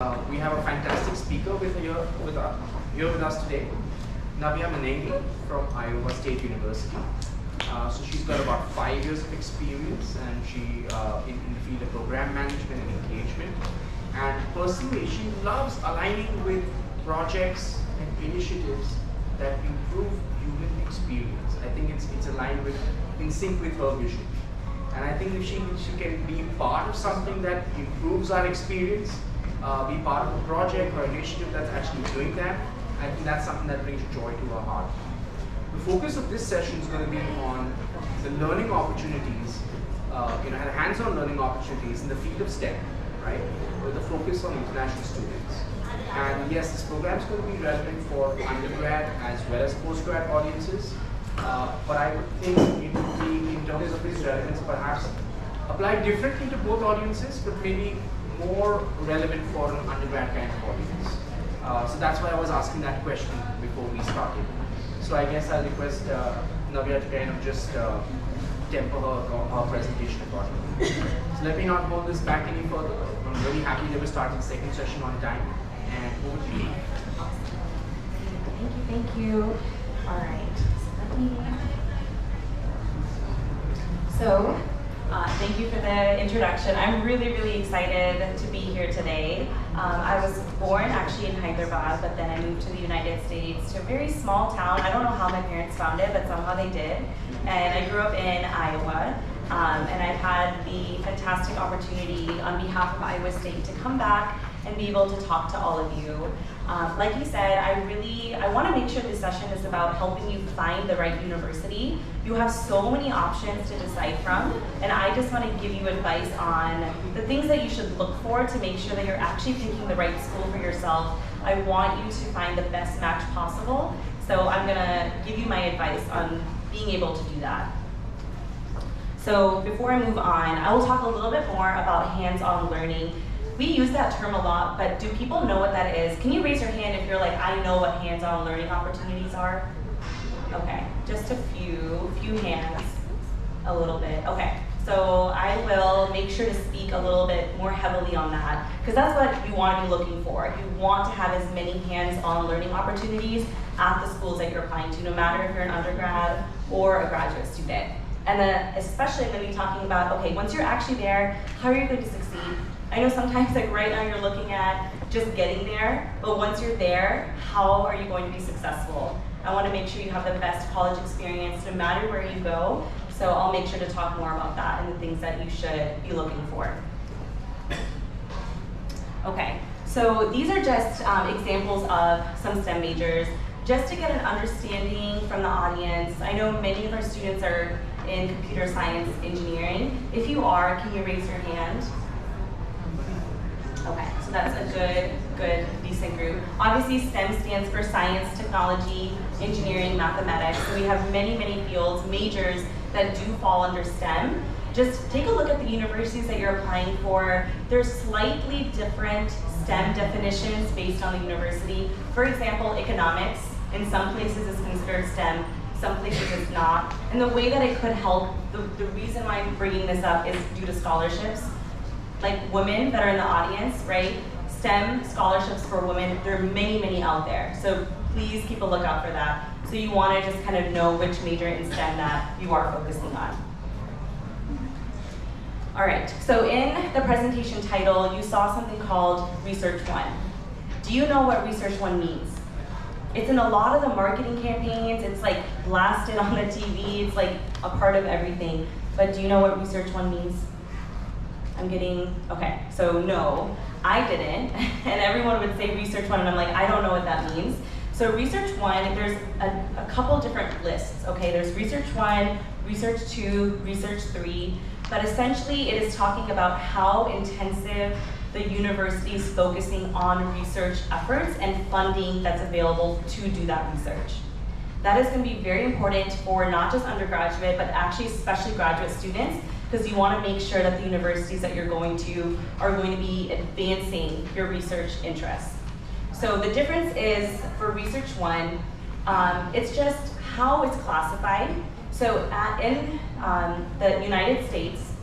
We have a fantastic speaker here with us today, Navya Manengi from Iowa State University. So she's got about 5 years of experience, and she in the field of program management and engagement. And personally, she loves aligning with projects and initiatives that improve human experience. I think it's aligned with, in sync with her vision. And I think if she can be part of something that improves our experience, be part of a project or initiative that's actually doing that, I think that's something that brings joy to our heart. The focus of this session is going to be on the learning opportunities, hands-on learning opportunities in the field of STEM, right? With a focus on international students. And yes, this program is going to be relevant for undergrad as well as postgrad audiences. But I would think it would be, in terms of its relevance, perhaps applied differently to both audiences, but maybe more relevant for an undergrad kind of audience. So that's why I was asking that question before we started. So I guess I'll request Navya to kind of just temper her presentation accordingly. So let me not hold this back any further. I'm really happy that we're starting the second session on time. And over to you. Thank you. All right. So, thank you for the introduction. I'm really excited to be here today. I was born actually in Hyderabad, but then I moved to the United States, to a very small town. I don't know how my parents found it, but somehow they did. And I grew up in Iowa, and I've had the fantastic opportunity on behalf of Iowa State to come back and be able to talk to all of you. Like you said, I want to make sure this session is about helping you find the right university. You have so many options to decide from, and I just want to give you advice on the things that you should look for to make sure that you're actually picking the right school for yourself. I want you to find the best match possible, so I'm going to give you my advice on being able to do that. So before I move on, I will talk a little bit more about hands-on learning. We use that term a lot, but do people know what that is? Can you raise your hand if you're like, I know what hands-on learning opportunities are? Okay, just a few hands, a little bit. Okay, so I will make sure to speak a little bit more heavily on that, because that's what you want to be looking for. You want to have as many hands-on learning opportunities at the schools that you're applying to, no matter if you're an undergrad or a graduate student. And then especially I'm going to be talking about, okay, once you're actually there, how are you going to succeed? I know sometimes like right now you're looking at just getting there, but once you're there, how are you going to be successful? I want to make sure you have the best college experience no matter where you go, so I'll make sure to talk more about that and the things that you should be looking for. Okay, so these are just examples of some STEM majors, just to get an understanding from the audience. I know many of our students are in computer science engineering. If you are, can you raise your hand? Okay, so that's a good, decent group. Obviously, STEM stands for science, technology, engineering, mathematics. So we have many fields, majors that do fall under STEM. Just take a look at the universities that you're applying for. There's slightly different STEM definitions based on the university. For example, economics, in some places is considered STEM, some places it's not. And the way that it could help, the reason why I'm bringing this up is due to scholarships. Like women that are in the audience, right? STEM scholarships for women, there are many out there. So please keep a lookout for that. So you want to just kind of know which major in STEM that you are focusing on. All right, so in the presentation title, you saw something called Research One. Do you know what Research One means? It's in a lot of the marketing campaigns, it's like blasted on the TV, it's like a part of everything. But do you know what Research One means? Okay, so no, I didn't, and everyone would say Research One, and I'm like, I don't know what that means. So Research One, there's a couple different lists, okay? There's Research One, Research Two, Research Three, but essentially it is talking about how intensive the university is focusing on research efforts and funding that's available to do that research. That is going to be very important for not just undergraduate, but actually especially graduate students, because you want to make sure that the universities that you're going to are going to be advancing your research interests. So the difference is for Research One, it's just how it's classified. So in the United States,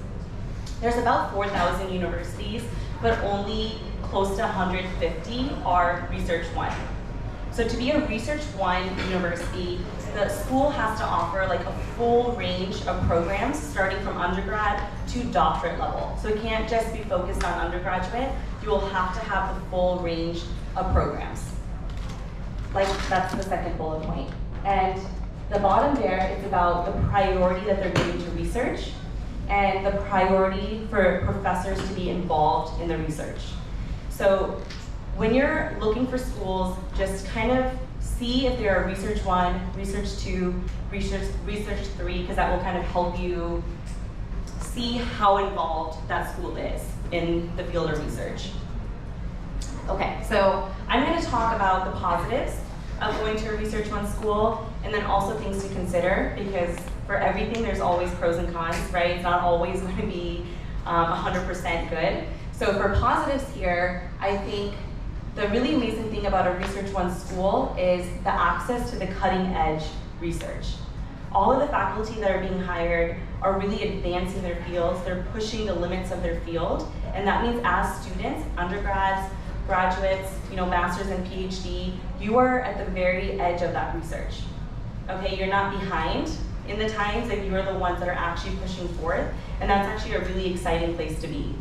there's about 4,000 universities, but only close to 150 are Research 1. So to be a Research 1 university, the school has to offer like a full range of programs starting from undergrad to doctorate level. So it can't just be focused on undergraduate, you will have to have the full range of programs. Like, that's the second bullet point. And the bottom there is about the priority that they're giving to research and the priority for professors to be involved in the research. So when you're looking for schools, just kind of see if they're Research 1, Research 2, Research 3, because that will kind of help you see how involved that school is in the field of research. Okay, so I'm going to talk about the positives of going to a Research 1 school, and then also things to consider, because for everything there's always pros and cons, right? It's not always going to be 100% good. So for positives here, I think the really amazing thing about a Research 1 school is the access to the cutting edge research. All of the faculty that are being hired are really advancing their fields, they're pushing the limits of their field, and that means as students, undergrads, graduates, masters and PhD, you are at the very edge of that research. Okay, you're not behind in the times, and you're the ones that are actually pushing forth, and that's actually a really exciting place to be.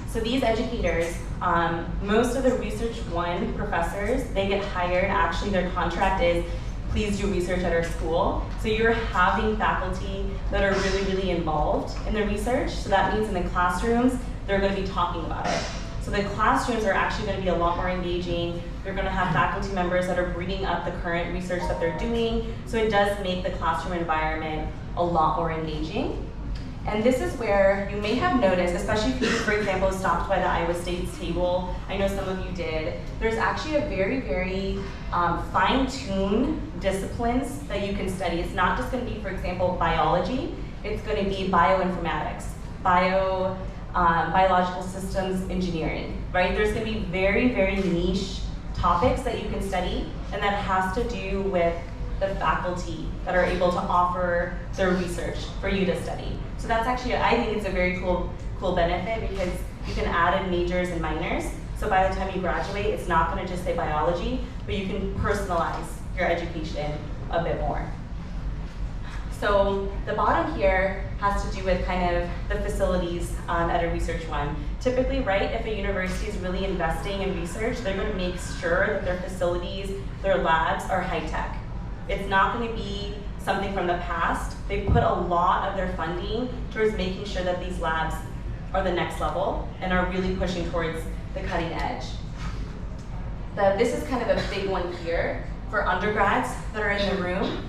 So these educators, most of the Research 1 professors, they get hired, actually their contract is, please do research at our school. So you're having faculty that are really, really involved in the research. So that means in the classrooms, they're going to be talking about it. So the classrooms are actually going to be a lot more engaging. They're going to have faculty members that are bringing up the current research that they're doing. So it does make the classroom environment a lot more engaging. And this is where you may have noticed, especially if you, for example, stopped by the Iowa State's table, I know some of you did, there's actually a very, very fine-tuned disciplines that you can study. It's not just going to be, for example, biology. It's going to be bioinformatics, biological systems engineering, right? There's going to be very, very niche topics that you can study, and that has to do with the faculty that are able to offer their research for you to study. So that's actually, I think it's a very cool benefit, because you can add in majors and minors. So by the time you graduate, it's not going to just say biology, but you can personalize your education a bit more. So the bottom here has to do with kind of the facilities at a Research 1. Typically, right, if a university is really investing in research, they're going to make sure that their facilities, their labs are high tech. It's not going to be something from the past. They put a lot of their funding towards making sure that these labs are the next level and are really pushing towards the cutting edge. This is kind of a big one here for undergrads that are in the room.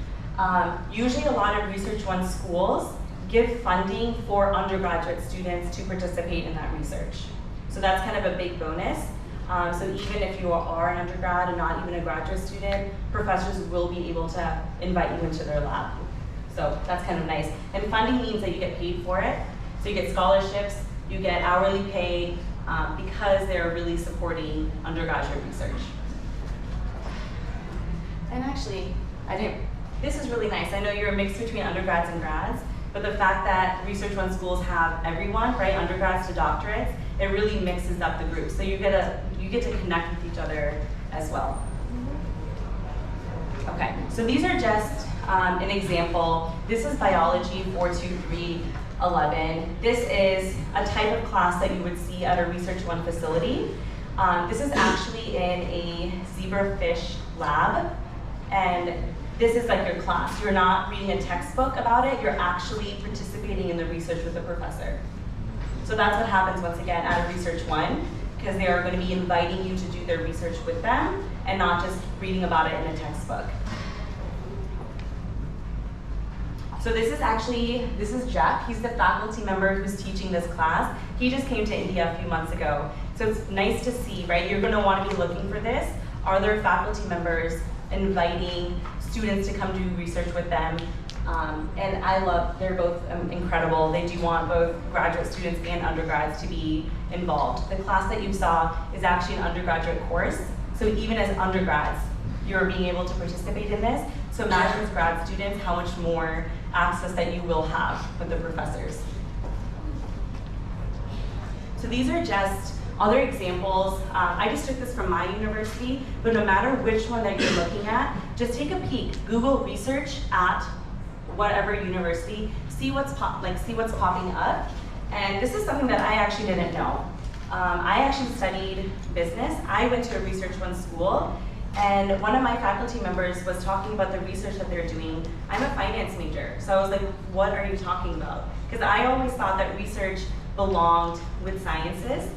Usually a lot of Research 1 schools give funding for undergraduate students to participate in that research. So that's kind of a big bonus. So even if you are an undergrad and not even a graduate student, professors will be able to invite you into their lab. So that's kind of nice. And funding means that you get paid for it. So you get scholarships, you get hourly pay, because they're really supporting undergraduate research. And actually, this is really nice. I know you're a mix between undergrads and grads, but the fact that Research 1 schools have everyone, right, undergrads to doctorates, it really mixes up the group. So you get to connect with each other as well. Okay, so these are just an example. This is biology 42311. This is a type of class that you would see at a Research 1 facility. This is actually in a zebrafish lab, and this is like your class. You're not reading a textbook about it, you're actually participating in the research with the professor. So that's what happens once again at a Research 1, because they are going to be inviting you to do their research with them and not just reading about it in a textbook. So this is Jeff. He's the faculty member who's teaching this class. He just came to India a few months ago. So it's nice to see, right? You're going to want to be looking for this. Are there faculty members inviting students to come do research with them? And they're both incredible. They do want both graduate students and undergrads to be involved. The class that you saw is actually an undergraduate course. So even as undergrads, you're being able to participate in this. So imagine as grad students how much more access that you will have with the professors. So these are just Other examples, I just took this from my university, but no matter which one that you're looking at, just take a peek. Google research at whatever university, see what's popping up. And this is something that I actually didn't know. I actually studied business. I went to a Research One school, and one of my faculty members was talking about the research that they're doing. I'm a finance major, so I was like, what are you talking about? Because I always thought that research belonged with sciences.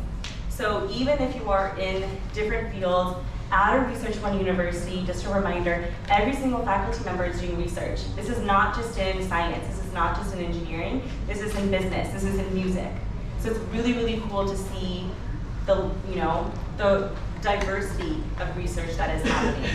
So even if you are in different fields, at a Research One university, just a reminder, every single faculty member is doing research. This is not just in science, this is not just in engineering, this is in business, this is in music. So it's really, really cool to see the diversity of research that is happening.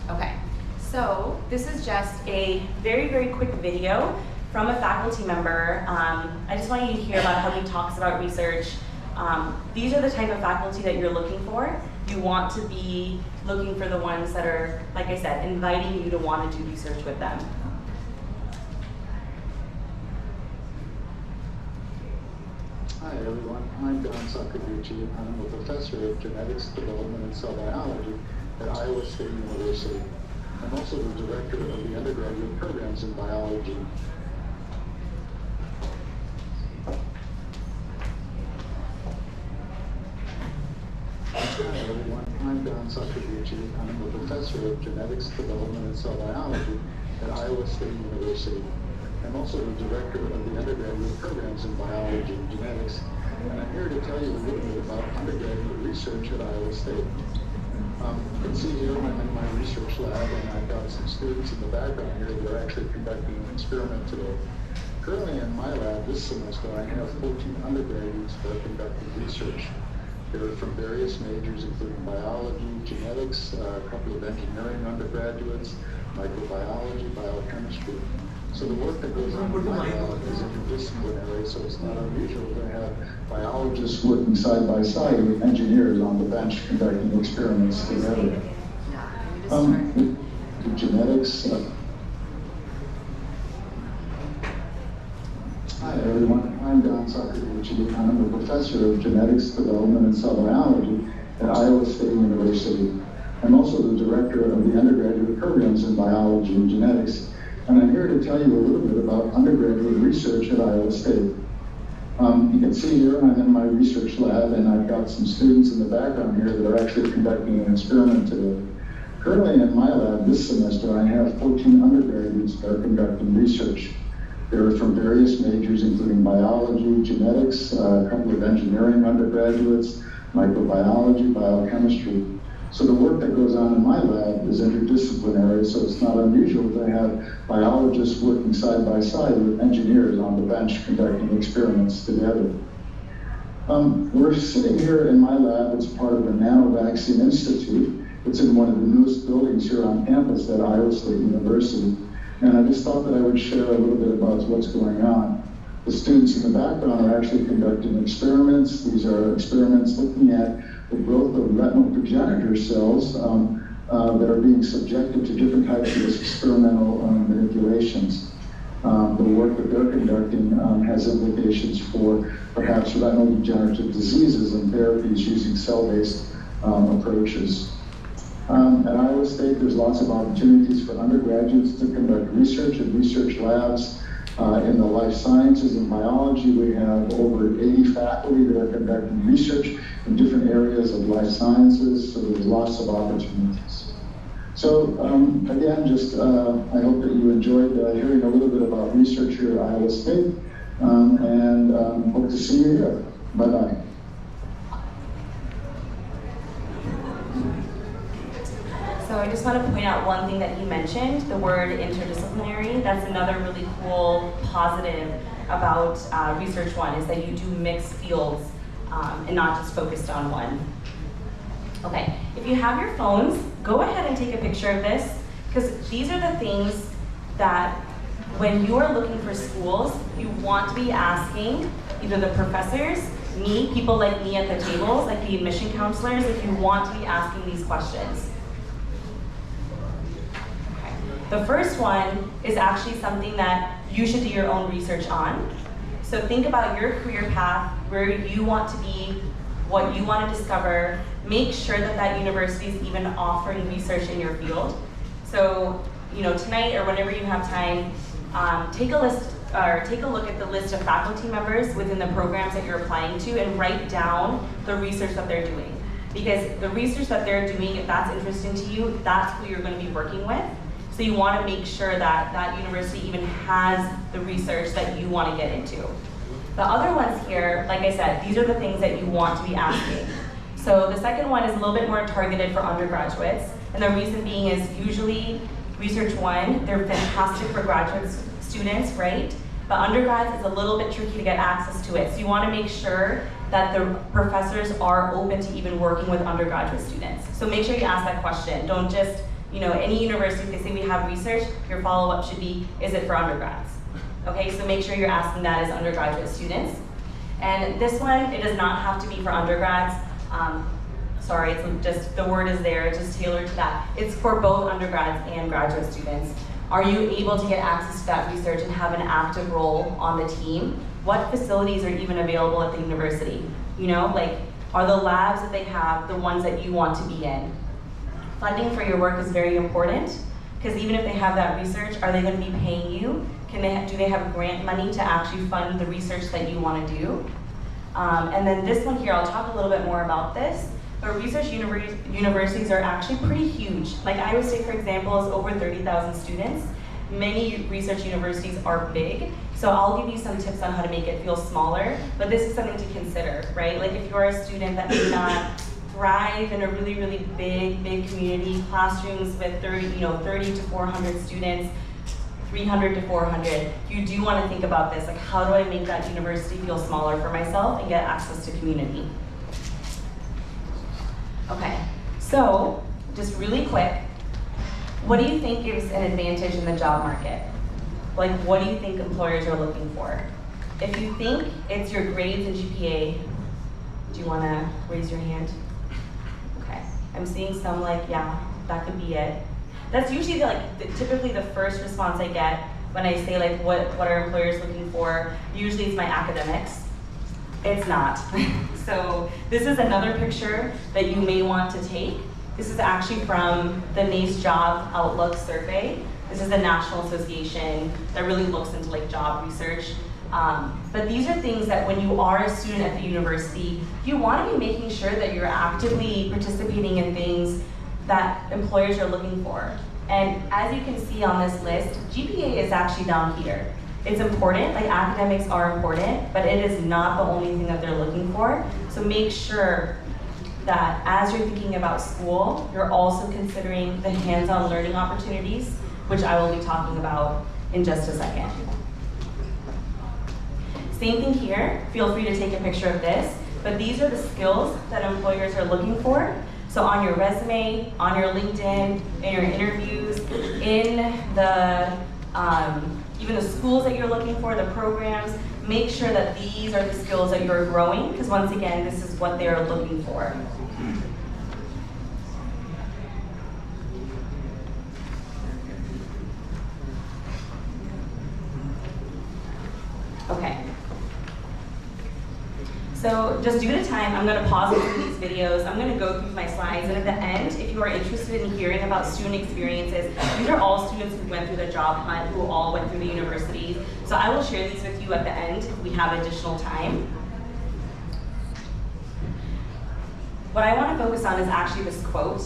Okay, so this is just a very, very quick video from a faculty member. I just want you to hear about how he talks about research. These are the type of faculty that you're looking for. You want to be looking for the ones that are, like I said, inviting you to want to do research with them. Hi everyone, I'm Don Sakaguchi. I'm a professor of genetics, development, and cell biology at Iowa State University. I'm also the director of the undergraduate programs in biology. Hi everyone, I'm Don Sakaguchi. I'm a professor of genetics, development, and cell biology at Iowa State University. I'm also the director of the undergraduate programs in biology and genetics, and I'm here to tell you a little bit about undergraduate research at Iowa State. You can see here I'm in my research lab, and I've got some students in the background here that are actually conducting an experiment today. Currently in my lab this semester, I have 14 undergraduates that are conducting research. They're from various majors, including biology, genetics, a couple of engineering undergraduates, microbiology, biochemistry. So the work that goes on in my lab is interdisciplinary, so it's not unusual to have biologists working side by side with engineers on the bench conducting experiments together. The genetics. Hi everyone, I'm Don Sakaguchi. I'm a professor of genetics, development, and cell biology at Iowa State University. I'm also the director of the undergraduate programs in biology and genetics. And I'm here to tell you a little bit about undergraduate research at Iowa State. You can see here I'm in my research lab, and I've got some students in the background here that are actually conducting an experiment today. Currently in my lab this semester, I have 14 undergraduates that are conducting research. They're from various majors, including biology, genetics, a couple of engineering undergraduates, microbiology, biochemistry. So the work that goes on in my lab is interdisciplinary, so it's not unusual to have biologists working side by side with engineers on the bench conducting experiments together. We're sitting here in my lab. It's part of the Nanovaccine Institute. It's in one of the newest buildings here on campus at Iowa State University. And I just thought that I would share a little bit about what's going on. The students in the background are actually conducting experiments. These are experiments looking at the growth of retinal progenitor cells that are being subjected to different types of experimental manipulations. The work that they're conducting has implications for perhaps retinal degenerative diseases and therapies using cell-based approaches. At Iowa State, there's lots of opportunities for undergraduates to conduct research in research labs. In the life sciences and biology, we have over 80 faculty that are conducting research in different areas of life sciences, so there's lots of opportunities. So again, I hope that you enjoyed hearing a little bit about research here at Iowa State, and hope to see you here. Bye-bye. So I just want to point out one thing that he mentioned, the word interdisciplinary. That's another really cool positive about Research One, is that you do mix fields and not just focused on one. Okay, if you have your phones, go ahead and take a picture of this, because these are the things that when you are looking for schools, you want to be asking either the professors, me, people like me at the tables, like the admission counselors, if you want to be asking these questions. The first one is actually something that you should do your own research on. So think about your career path, where you want to be, what you want to discover. Make sure that that university is even offering research in your field. So, tonight or whenever you have time, take a look at the list of faculty members within the programs that you're applying to and write down the research that they're doing. Because the research that they're doing, if that's interesting to you, that's who you're going to be working with. So you want to make sure that that university even has the research that you want to get into. The other ones here, like I said, these are the things that you want to be asking. So the second one is a little bit more targeted for undergraduates. And the reason being is usually Research 1, they're fantastic for graduate students, right? But undergrads is a little bit tricky to get access to it. So you want to make sure that the professors are open to even working with undergraduate students. So make sure you ask that question. Don't just, any university, if they say we have research, your follow-up should be, is it for undergrads? Okay, so make sure you're asking that as undergraduate students. And this one, it does not have to be for undergrads. Sorry, it's just, the word is there, it's just tailored to that. It's for both undergrads and graduate students. Are you able to get access to that research and have an active role on the team? What facilities are even available at the university? Are the labs that they have the ones that you want to be in? Funding for your work is very important, because even if they have that research, are they going to be paying you? Do they have grant money to actually fund the research that you want to do? And then this one here, I'll talk a little bit more about this. But research universities are actually pretty huge. Like Iowa State, for example, is over 30,000 students. Many research universities are big, so I'll give you some tips on how to make it feel smaller, but this is something to consider, right? Like if you're a student that may not thrive in a really, really big community, classrooms with 30 to 400 students, 300 to 400, you do want to think about this, like how do I make that university feel smaller for myself and get access to community? Okay, so just really quick, what do you think is an advantage in the job market? Like, what do you think employers are looking for? If you think it's your grades and GPA, do you want to raise your hand? Okay, I'm seeing some yeah, that could be it. That's usually typically the first response I get when I say what are employers looking for. Usually it's my academics. It's not. So this is another picture that you may want to take. This is actually from the NACE Job Outlook survey. This is the National Association that really looks into job research. But these are things that when you are a student at the university, you want to be making sure that you're actively participating in things that employers are looking for. And as you can see on this list, GPA is actually down here. It's important, academics are important, but it is not the only thing that they're looking for. So make sure that as you're thinking about school, you're also considering the hands-on learning opportunities, which I will be talking about in just a second. Same thing here, feel free to take a picture of this, but these are the skills that employers are looking for. So on your resume, on your LinkedIn, in your interviews, in the even the schools that you're looking for, the programs, make sure that these are the skills that you're growing, because once again, this is what they're looking for. Okay. So just due to time, I'm going to pause through these videos. I'm going to go through my slides, and at the end, if you are interested in hearing about student experiences, these are all students who went through the job hunt, who all went through the universities. So I will share these with you at the end if we have additional time. What I want to focus on is actually this quote.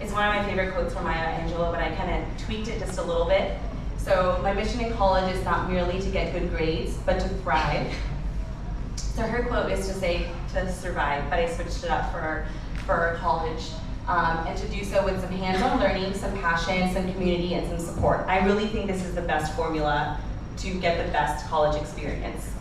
It's one of my favorite quotes from Maya Angelou, but I kind of tweaked it just a little bit. So my mission in college is not merely to get good grades, but to thrive. So her quote is to say to survive, but I switched it up for college. And to do so with some hands-on learning, some passion, some community, and some support. I really think this is the best formula to get the best college experience.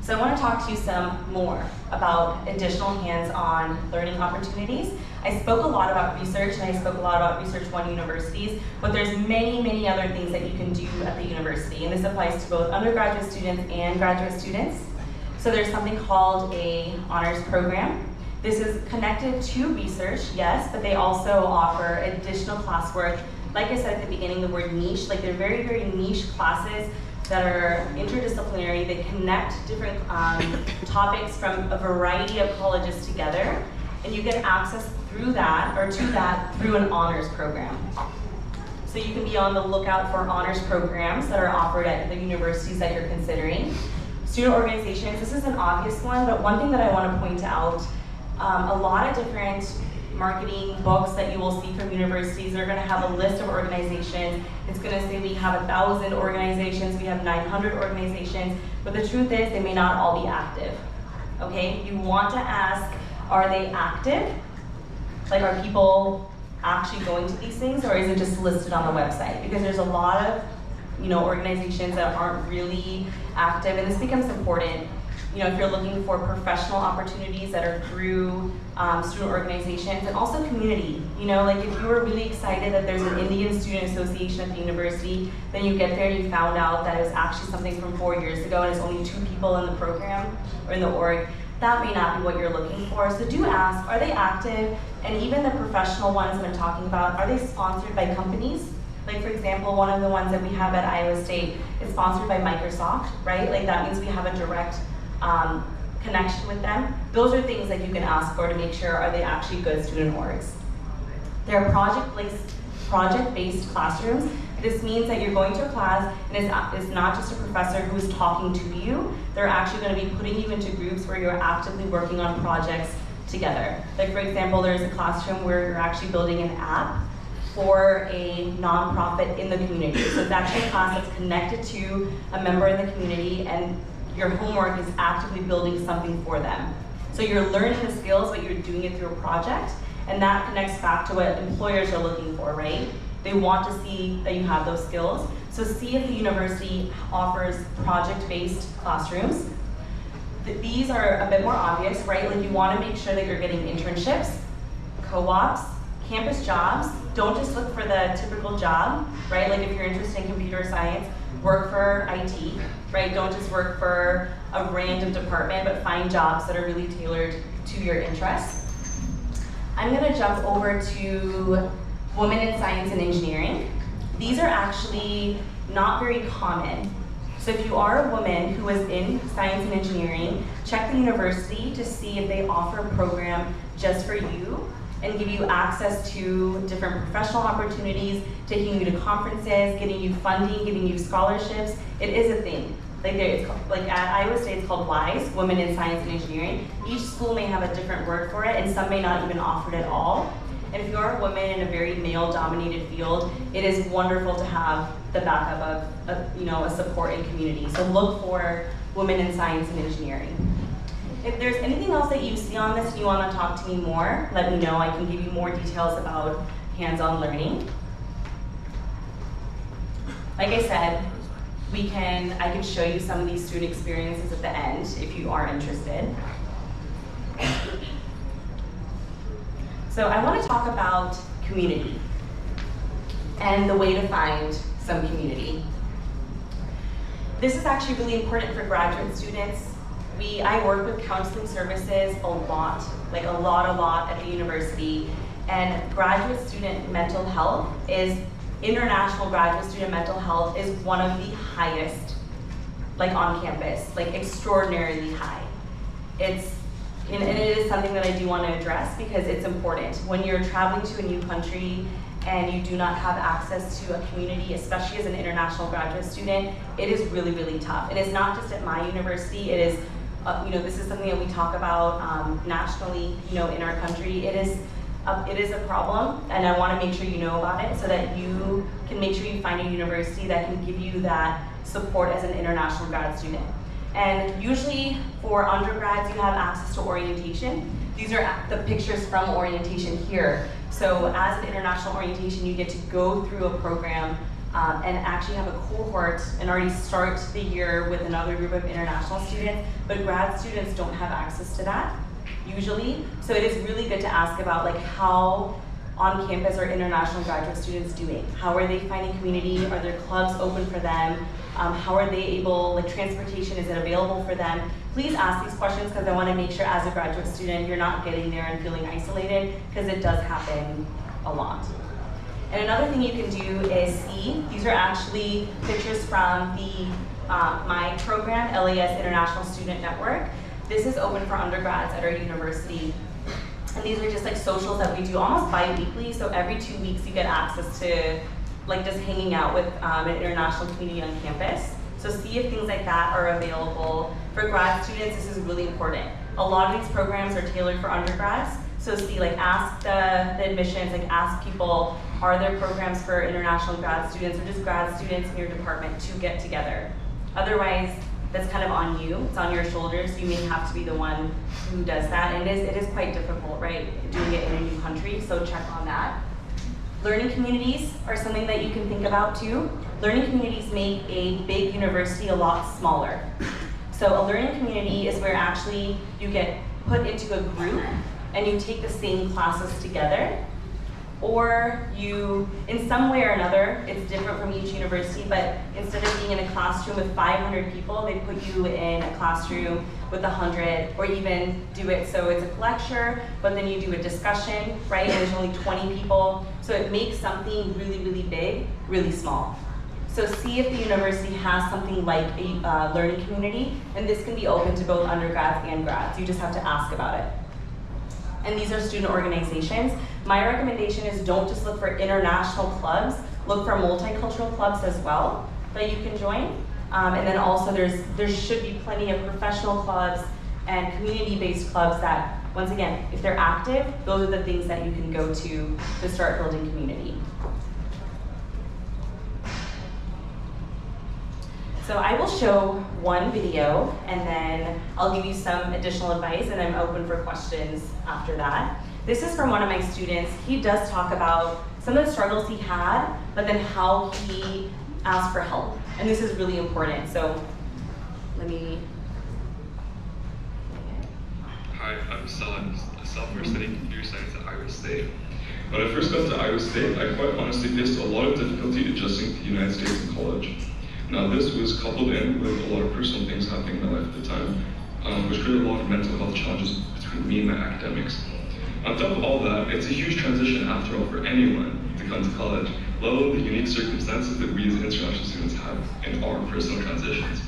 So I want to talk to you some more about additional hands-on learning opportunities. I spoke a lot about research, and I spoke a lot about Research 1 universities, but there's many other things that you can do at the university, and this applies to both undergraduate students and graduate students. So there's something called a honors program. This is connected to research, yes, but they also offer additional classwork like I said at the beginning, the word niche, like they're very, very niche classes that are interdisciplinary. They connect different topics from a variety of colleges together, and you get access through that, or to that, through an honors program. So you can be on the lookout for honors programs that are offered at the universities that you're considering. Student organizations, this is an obvious one, but one thing that I want to point out, a lot of different marketing books that you will see from universities are going to have a list of organizations. It's going to say we have 1,000 organizations, we have 900 organizations, but the truth is they may not all be active. Okay, you want to ask, are they active? Like, are people actually going to these things, or is it just listed on the website? Because there's a lot of organizations that aren't really active, and this becomes important. If you're looking for professional opportunities that are through student organizations, and also community. Like if you were really excited that there's an Indian Student Association at the university, then you get there and you found out that it was actually something from 4 years ago and it's only 2 people in the program or in the org, that may not be what you're looking for. So do ask, are they active? And even the professional ones that I'm talking about, are they sponsored by companies? Like for example, one of the ones that we have at Iowa State is sponsored by Microsoft, right? Like that means we have a direct connection with them. Those are things that you can ask for to make sure, are they actually good student orgs? They're project-based classrooms. This means that you're going to a class and it's not just a professor who is talking to you. They're actually going to be putting you into groups where you're actively working on projects together. Like for example, there's a classroom where you're actually building an app for a nonprofit in the community. So it's actually a class that's connected to a member in the community, and your homework is actively building something for them. So you're learning the skills, but you're doing it through a project, and that connects back to what employers are looking for, right? They want to see that you have those skills. So see if the university offers project-based classrooms. These are a bit more obvious, right? Like you want to make sure that you're getting internships, co-ops, campus jobs. Don't just look for the typical job, right? Like if you're interested in computer science, work for IT, right? Don't just work for a random department, but find jobs that are really tailored to your interests. I'm gonna jump over to women in science and engineering. These are actually not very common. So if you are a woman who is in science and engineering, check the university to see if they offer a program just for you and give you access to different professional opportunities, taking you to conferences, getting you funding, giving you scholarships. It is a thing. Like at Iowa State, it's called WISE, Women in Science and Engineering. Each school may have a different word for it, and some may not even offer it at all. And if you are a woman in a very male-dominated field, it is wonderful to have the backup of a support and community. So look for women in science and engineering. If there's anything else that you see on this and you want to talk to me more, let me know. I can give you more details about hands-on learning. Like I said, I can show you some of these student experiences at the end if you are interested. So I want to talk about community and the way to find some community. This is actually really important for graduate students. I work with counseling services a lot at the university, and graduate student mental health international graduate student mental health is one of the highest, on campus, extraordinarily high. And it is something that I do want to address because it's important. When you're traveling to a new country and you do not have access to a community, especially as an international graduate student, it is really, really tough. And it's not just at my university, it is this is something that we talk about nationally, in our country. It is a problem, and I want to make sure you know about it so that you can make sure you find a university that can give you that support as an international grad student. And usually for undergrads, you have access to orientation. These are the pictures from orientation here. So as an international orientation, you get to go through a program and actually have a cohort and already start the year with another group of international students, but grad students don't have access to that, usually. So it is really good to ask about how on campus are international graduate students doing? How are they finding community? Are there clubs open for them? How are they able, transportation, is it available for them? Please ask these questions because I want to make sure as a graduate student you're not getting there and feeling isolated, because it does happen a lot. And another thing you can do is see, these are actually pictures from the my program, LAS International Student Network. This is open for undergrads at our university. And these are just like socials that we do almost bi-weekly, so every 2 weeks you get access to like just hanging out with an international community on campus. So see if things like that are available. For grad students, this is really important. A lot of these programs are tailored for undergrads, so see, like ask the admissions, like ask people, are there programs for international grad students or just grad students in your department to get together? Otherwise, that's kind of on you, it's on your shoulders. You may have to be the one who does that, and it is quite difficult, right, doing it in a new country, so check on that. Learning communities are something that you can think about too. Learning communities make a big university a lot smaller. So a learning community is where actually you get put into a group and you take the same classes together, or you, in some way or another, it's different from each university, but instead of being in a classroom with 500 people, they put you in a classroom with 100, or even do it so it's a lecture, but then you do a discussion, right, and there's only 20 people. So it makes something really, really big, really small. So see if the university has something like a learning community, and this can be open to both undergrads and grads. You just have to ask about it. And these are student organizations. My recommendation is don't just look for international clubs, look for multicultural clubs as well that you can join. And then also there should be plenty of professional clubs and community-based clubs that, once again, if they're active, those are the things that you can go to start building community. So I will show one video, and then I'll give you some additional advice, and I'm open for questions after that. This is from one of my students. He does talk about some of the struggles he had, but then how he asked for help. And this is really important. So let me. Hi, I'm Salan, a sophomore studying computer science at Iowa State. When I first got to Iowa State, I quite honestly faced a lot of difficulty adjusting to the United States in college. Now this was coupled in with a lot of personal things happening in my life at the time, which created a lot of mental health challenges between me and my academics. On top of all that, it's a huge transition after all for anyone to come to college, let alone the unique circumstances that we as international students have in our personal transitions.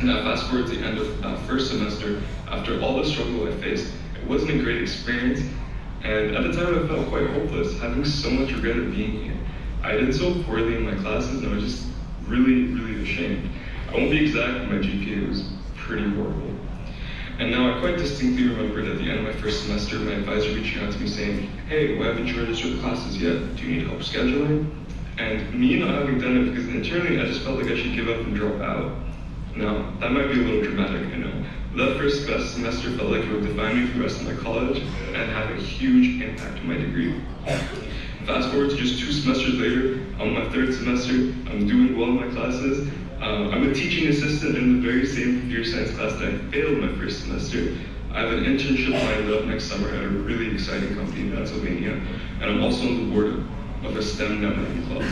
Now fast forward to the end of that first semester, after all the struggle I faced, it wasn't a great experience, and at the time I felt quite hopeless, having so much regret of being here. I did so poorly in my classes, and I was just really ashamed. I won't be exact, but my GPA was pretty horrible. And now I quite distinctly remember at the end of my first semester, my advisor reaching out to me saying, hey, why haven't you registered the classes yet? Do you need help scheduling? And me not having done it, because internally I just felt like I should give up and drop out. Now, that might be a little dramatic, I know. But that first semester felt like it would define me for the rest of my college and have a huge impact on my degree. Fast forward to just 2 semesters later, on my 3rd semester, I'm doing well in my classes. I'm a teaching assistant in the very same computer science class that I failed my first semester. I have an internship lined up next summer at a really exciting company in Pennsylvania, and I'm also on the board of a STEM networking club.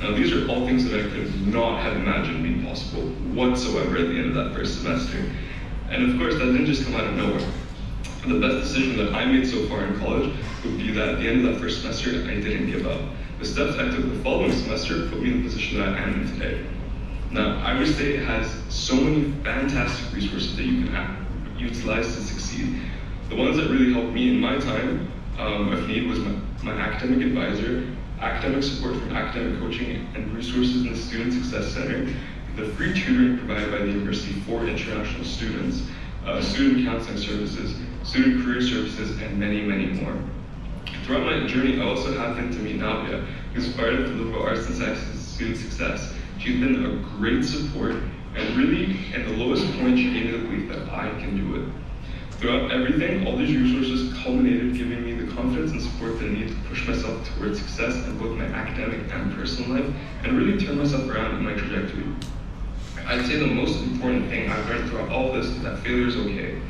Now these are all things that I could not have imagined being possible whatsoever at the end of that first semester. And of course, that didn't just come out of nowhere. The best decision that I made so far in college would be that at the end of that first semester, I didn't give up. The steps I took the following semester put me in the position that I am in today. Now, Iowa State has so many fantastic resources that you can utilize to succeed. The ones that really helped me in my time of need was my academic advisor, academic support from academic coaching and resources in the Student Success Center, the free tutoring provided by the university for international students, student counseling services, student career services, and many more. Throughout my journey, I also happened to meet Navia, who's part of the Liberal Arts and Sciences Student Success. She's been a great support, and really, at the lowest point, she gave me the belief that I can do it. Throughout everything, all these resources culminated giving me the confidence and support that I need to push myself towards success in both my academic and personal life, and really turn myself around in my trajectory. I'd say the most important thing I've learned throughout all this is that failure is okay.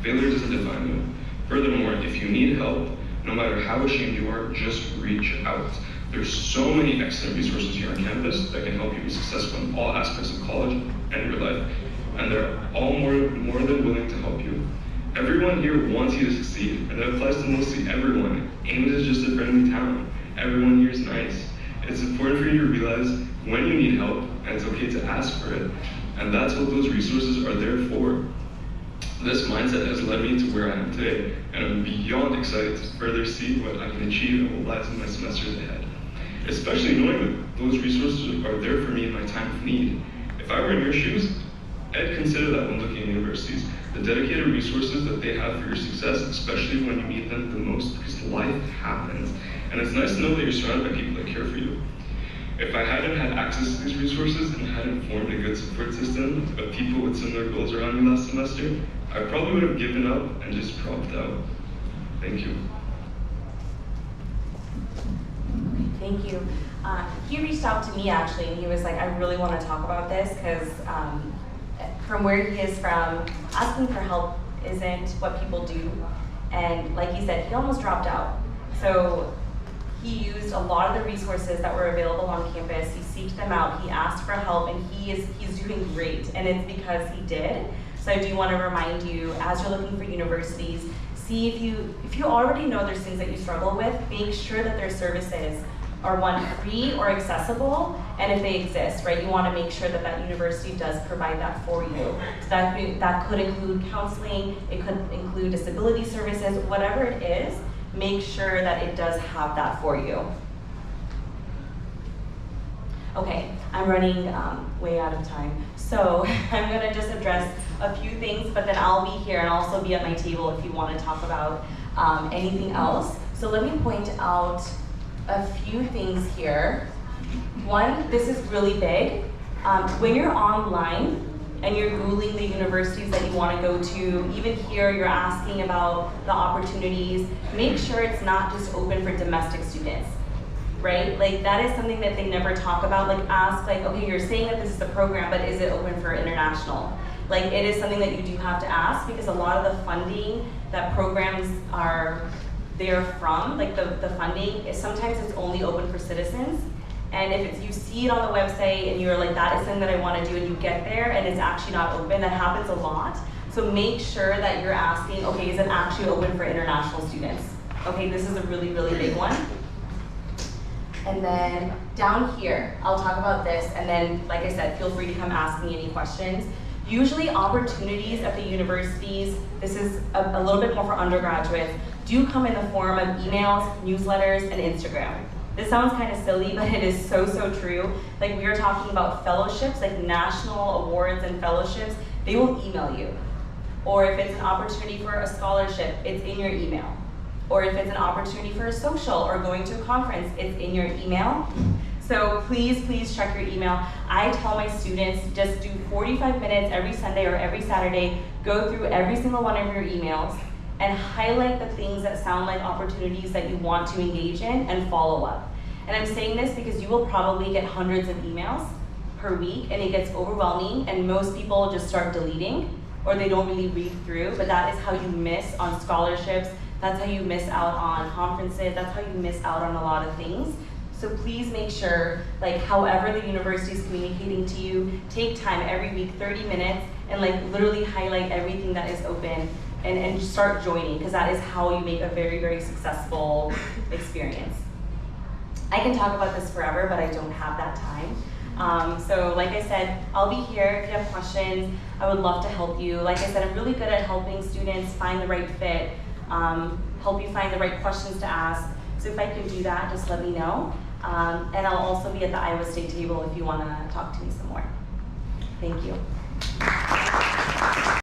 Failure doesn't define you. Furthermore, if you need help, no matter how ashamed you are, just reach out. There's so many excellent resources here on campus that can help you be successful in all aspects of college and your life, and they're all more than willing to help you. Everyone here wants you to succeed, and that applies to mostly everyone. Ames is just a friendly town. everyone here is nice. It's important for you to realize when you need help, and it's okay to ask for it. And that's what those resources are there for. This mindset has led me to where I am today, and I'm beyond excited to further see what I can achieve and what lies in my semesters ahead. Especially knowing that those resources are there for me in my time of need. If I were in your shoes, I'd consider that when looking at universities. The dedicated resources that they have for your success, especially when you need them the most, because life happens. And it's nice to know that you're surrounded by people that care for you. If I hadn't had access to these resources and hadn't formed a good support system of people with similar goals around me last semester, I probably would have given up and just dropped out. Thank you. Thank you. He reached out to me actually, and he was like, I really want to talk about this because from where he is from, asking for help isn't what people do. And like he said, he almost dropped out. So he used a lot of the resources that were available on campus. He sought them out, he asked for help, and he's doing great. And it's because he did. So I do want to remind you, as you're looking for universities, see if you already know there's things that you struggle with, make sure that their services are one, free or accessible, and if they exist, right, you want to make sure that that university does provide that for you. So that could include counseling, it could include disability services, whatever it is, make sure that it does have that for you. Okay, I'm running way out of time. So I'm gonna just address a few things, but then I'll be here and I'll also be at my table if you wanna talk about anything else. So let me point out a few things here. One, this is really big. When you're online and you're Googling the universities that you want to go to, even here you're asking about the opportunities, make sure it's not just open for domestic students, right? Like that is something that they never talk about. Like ask, like, okay, you're saying that this is the program, but is it open for international? Like it is something that you do have to ask because a lot of the funding that programs are there from, like the funding, is sometimes it's only open for citizens. And if it's, you see it on the website and you're like, that is something that I want to do, and you get there and it's actually not open, that happens a lot. So make sure that you're asking, okay, is it actually open for international students? Okay, this is a really, really big one. And then down here, I'll talk about this, and then, like I said, feel free to come ask me any questions. Usually opportunities at the universities, this is a little bit more for undergraduates, do come in the form of emails, newsletters, and Instagram. This sounds kind of silly, but it is so, so true. Like we are talking about fellowships, like national awards and fellowships, they will email you. Or if it's an opportunity for a scholarship, it's in your email. Or if it's an opportunity for a social or going to a conference, it's in your email. So please, please check your email. I tell my students, just do 45 minutes every Sunday or every Saturday, go through every single one of your emails and highlight the things that sound like opportunities that you want to engage in and follow up. And I'm saying this because you will probably get hundreds of emails per week and it gets overwhelming and most people just start deleting or they don't really read through, but that is how you miss on scholarships, that's how you miss out on conferences, that's how you miss out on a lot of things. So please make sure, like however the university is communicating to you, take time every week, 30 minutes, and like literally highlight everything that is open and start joining, because that is how you make a very, very successful experience. I can talk about this forever, but I don't have that time. So like I said, I'll be here if you have questions. I would love to help you. Like I said, I'm really good at helping students find the right fit, help you find the right questions to ask. So if I can do that, just let me know. And I'll also be at the Iowa State table if you want to talk to me some more. Thank you.